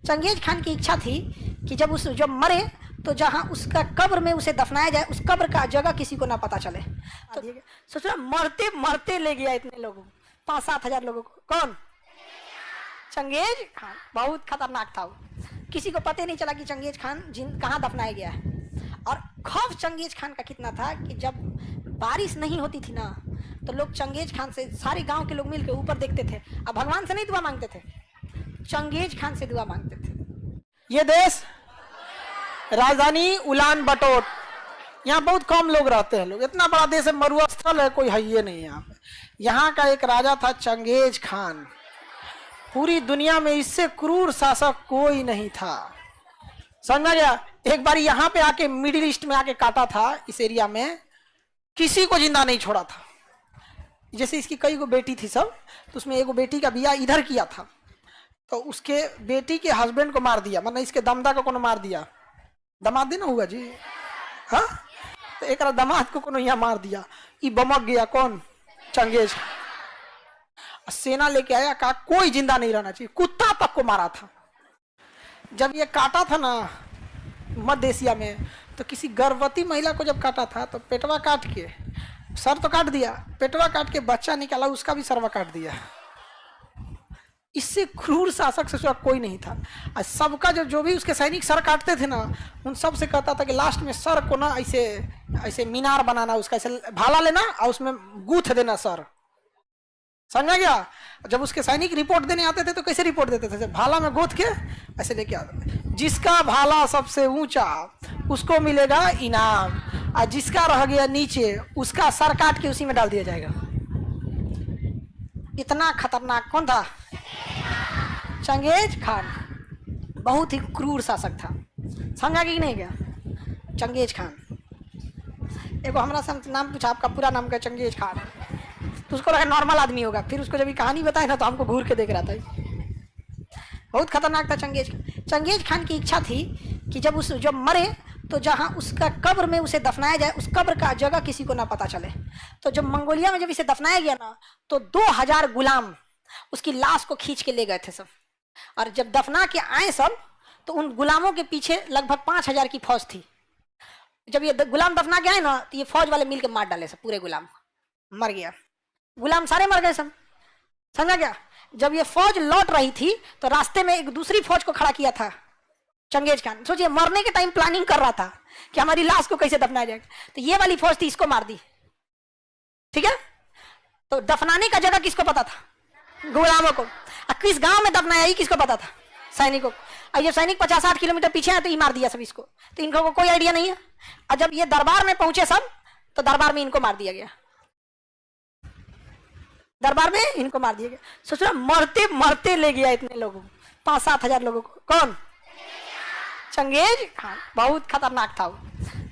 Genghis Khan की इच्छा थी कि जब मरे तो जहाँ उसका कब्र में उसे दफनाया जाए, उस कब्र का जगह किसी को ना पता चले। तो सोच रहा मरते मरते ले गया इतने लोगों को, 5-7 हजार लोगों को। कौन? Genghis Khan. बहुत खतरनाक था वो, किसी को पता नहीं चला कि चंगेज खान कहाँ दफनाया गया है। और खौफ चंगेज खान का कितना था कि जब बारिश नहीं होती थी ना, तो लोग चंगेज खान से, सारे गांव के लोग मिलकर ऊपर देखते थे। अब भगवान से नहीं दुआ मांगते थे, चंगेज खान से दुआ मांगते थे। ये देश राजधानी उलान बटोर, यहाँ बहुत कम लोग रहते हैं। लोग, इतना बड़ा देश है, मरुस्थल है, कोई है ये नहीं यहाँ पे। यहाँ का एक राजा था चंगेज खान। पूरी दुनिया में इससे क्रूर शासक कोई नहीं था, समझा गया। एक बार यहाँ पे आके मिडिल ईस्ट में आके काटा था, इस एरिया में किसी को जिंदा नहीं छोड़ा था। जैसे इसकी कई गो बेटी थी सब, तो उसमें एगो बेटी का बियाह इधर किया था, तो उसके बेटी के हस्बैंड को मार दिया, मतलब इसके दमदा को कोनो मार दिया। दमाद देना हुआ जी, हाँ। तो एक दमाद को कोनो यहाँ मार दिया, ये बमक गया। कौन? चंगेज। सेना लेके आया, कहा कोई जिंदा नहीं रहना चाहिए, कुत्ता तक को मारा था। जब ये काटा था ना मध्य एशिया में, तो किसी गर्भवती महिला को जब काटा था तो पेटवा काट के, सर तो काट दिया, पेटवा काट के बच्चा निकाला, उसका भी सरवा काट दिया। इससे क्रूर शासक से कोई नहीं था। और सबका जो भी उसके सैनिक सर काटते थे ना, उन सब से कहता था कि लास्ट में सर को ना ऐसे ऐसे मीनार बनाना, उसका ऐसे भाला लेना और उसमें गूंथ देना सर, समझा गया। जब उसके सैनिक रिपोर्ट देने आते थे तो कैसे रिपोर्ट देते थे? भाला में गूंथ के ऐसे लेके आते थे। जिसका भाला सबसे ऊंचा उसको मिलेगा इनाम, और जिसका रह गया नीचे उसका सर काट के उसी में डाल दिया जाएगा। इतना खतरनाक कौन था? Genghis Khan. बहुत ही क्रूर शासक था, समझा कि नहीं? क्या चंगेज खान। एगो हमारा से नाम पूछा, आपका पूरा नाम क्या? Genghis Khan. तो उसको लगा नॉर्मल आदमी होगा, फिर उसको जब ये कहानी बताई ना तो हमको घूर के देख रहा था। बहुत खतरनाक था चंगेज खान। चंगेज खान की इच्छा थी कि जब मरे तो जहाँ उसका कब्र में उसे दफनाया जाए, उस कब्र का जगह किसी को ना पता चले। तो जब मंगोलिया में जब इसे दफनाया गया ना, तो 2000 गुलाम उसकी लाश को खींच के ले गए थे सब। और जब दफना के आए सब, तो उन गुलामों के पीछे लगभग 5000 की फौज थी। जब ये गुलाम दफना के आए ना, तो ये फौज वाले मिलकर मार डाले सब, पूरे गुलाम मर गया, गुलाम सारे मर गए सब, समझा गया। जब ये फौज लौट रही थी तो रास्ते में एक दूसरी फौज को खड़ा किया था चंगेज खान। सोचिए, मरने के टाइम प्लानिंग कर रहा था कि हमारी लाश को कैसे दफनाया जाएगा। तो ये वाली फौज थी, इसको मार दी, ठीक है। तो दफनाने का जगह किसको पता था? गुलामों को। और किस गांव में दफनाया ये किसको पता था? सैनिकों को। और ये सैनिक 50-60 किलोमीटर पीछे है, तो ये मार दिया सब इसको, तो इनको कोई आइडिया नहीं है। और जब ये दरबार में पहुंचे सब, तो दरबार में इनको मार दिया गया, दरबार में इनको मार दिया गया। सोच रहा मरते मरते ले गया इतने लोगों को, 5-7 हजार लोगों को। कौन? Genghis Khan. बहुत खतरनाक था वो,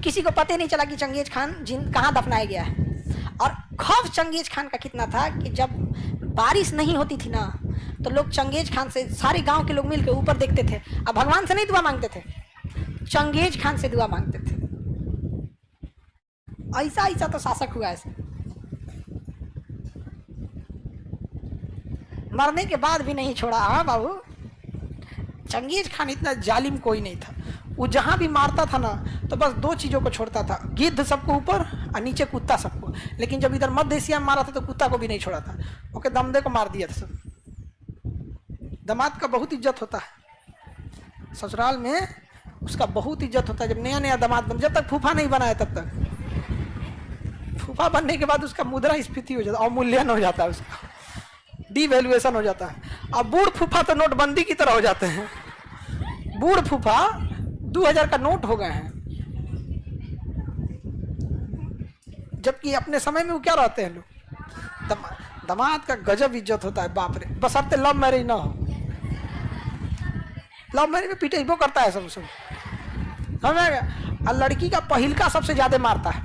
किसी को पता नहीं चला कि चंगेज खान कहाँ दफनाया गया है। और खौफ चंगेज खान का कितना था कि जब बारिश नहीं होती थी ना, तो लोग चंगेज खान से, सारे गांव के लोग मिलकर ऊपर देखते थे। अब भगवान से नहीं दुआ मांगते थे, चंगेज खान से दुआ मांगते थे। ऐसा ऐसा तो शासक हुआ ऐसे, मरने के बाद भी नहीं छोड़ा। हाँ बाबू, चंगेज खान इतना जालिम कोई नहीं था। वो जहां भी मारता था ना, तो बस 2 चीजों को छोड़ता था, गिद्ध सबको ऊपर और नीचे कुत्ता सबको। लेकिन जब इधर मध्य एशिया में मारा था तो कुत्ता को भी नहीं छोड़ा था, ओके, दमदे को मार दिया था सब। दामाद का बहुत इज्जत होता है ससुराल में, उसका बहुत इज्जत होता है। जब नया नया दामाद बन, जब तक फूफा नहीं बनाया तब तक, फूफा बनने के बाद उसका मुद्रा स्फीति हो जाता है, अवमूल्यन हो जाता है, उसका डिवैल्यूएशन हो जाता है। अब बूढ़ फूफा तो नोटबंदी की तरह हो जाते हैं। बूढ़ फूफा 2000 का नोट हो गए हैं, जबकि अपने समय में वो क्या रहते हैं लोग। दामाद का गजब इज्जत होता है, बाप रे। बशर्ते लव मैरिज ना हो, लव मैरिज में पिटेबो करता है सब समझ गया। और लड़की का पहिलका सबसे ज्यादा मारता है,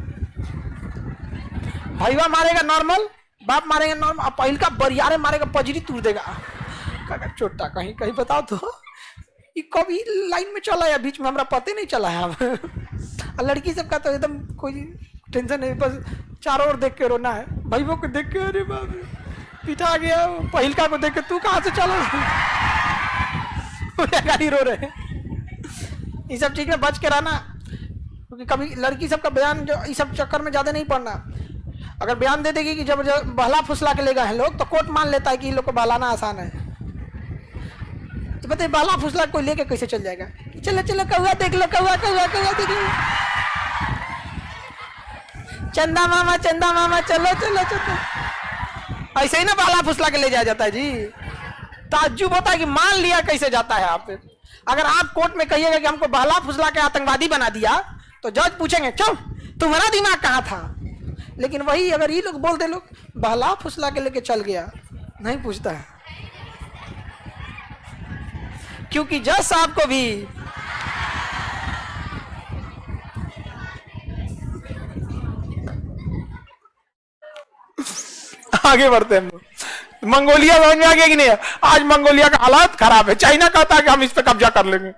भैया मारेगा नॉर्मल, बाप मारेगा नॉर्मल, और पहिलका बरियारे मारेगा, पजरी तोड़ देगा। चोटा कहीं कहीं बताओ तो, ये कभी लाइन में चला है, बीच में हमारा पता नहीं चला है। अब लड़की सब का तो एकदम कोई टेंशन नहीं, बस चारों ओर देख के रोना है। भाइयों को देख के अरे बाप रे पिटा गया, पहिलका को देख के तू कहाँ से चला। गाड़ी रो रहे हैं। ये सब चीज में बच के रहना, क्योंकि कभी लड़की सबका बयान जो इस सब चक्कर में ज्यादा नहीं पड़ना। अगर बयान दे देगी कि जब बहला फुसला के ले गए हैं लोग, तो कोर्ट मान लेता है कि इन लोग को बहलाना आसान है। तो बताइए बहला फुसला कोई लेके कैसे चल जाएगा? चलो चलो कौआ देख लो, कौआ कौआ कौआ देख लो, चंदा मामा चलो चलो चलो। ऐसे ही ना बहला फुसला के ले जाया जाता है जी। ताज्जुब होता है कि मान लिया कैसे जाता है। आप अगर आप कोर्ट में कहिएगा कि हमको बहला फुसला के आतंकवादी बना दिया, तो जज पूछेंगे क्यों, तुम्हारा दिमाग कहाँ था? लेकिन वही अगर ये लोग बोलते, लोग बहला फुसला के लेके चल गया, नहीं पूछता है, क्योंकि जज साहब को भी आगे बढ़ते हैं। मंगोलिया समझ में आ गया कि नहीं? आज मंगोलिया का हालात खराब है। चाइना कहता है कि हम इस पे कब्जा कर लेंगे।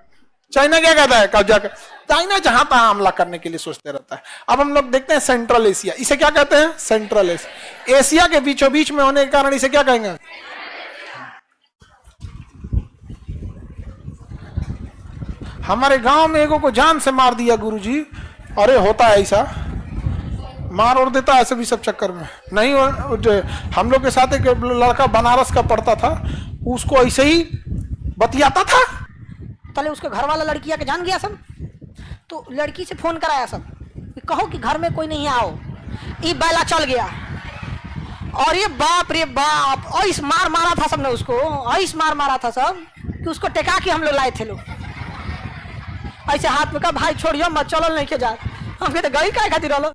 चाइना क्या कहता है? कब्जा कर। चाइना जहां तहां हमला करने के लिए सोचते रहता है। अब हम लोग देखते हैं सेंट्रल एशिया, इसे क्या कहते हैं? Central Asia. एशिया के बीचों बीच में होने के कारण इसे क्या कहेंगे? हमारे गांव में एगो को जान से मार दिया गुरुजी। अरे होता है ऐसा, मार और देता है ऐसे भी सब चक्कर में नहीं। हम लोग के साथ एक लड़का बनारस का पढ़ता था, उसको ऐसे ही बतियाता था। पहले उसके घर वाला लड़किया के जान गया सब, तो लड़की से फोन कराया सब कि कहो कि घर में कोई नहीं आओ। ये बैला चल गया, और ये बाप रे बाप ऐस मार मारा था सबने उसको, ऐस मार मारा था सब कि उसको टेका के हम लोग लाए थे लोग। ऐसे हाथ में कहा भाई छोड़ियो मत, चलो नहीं के जा। हम कहते गई काय खातिर रहो।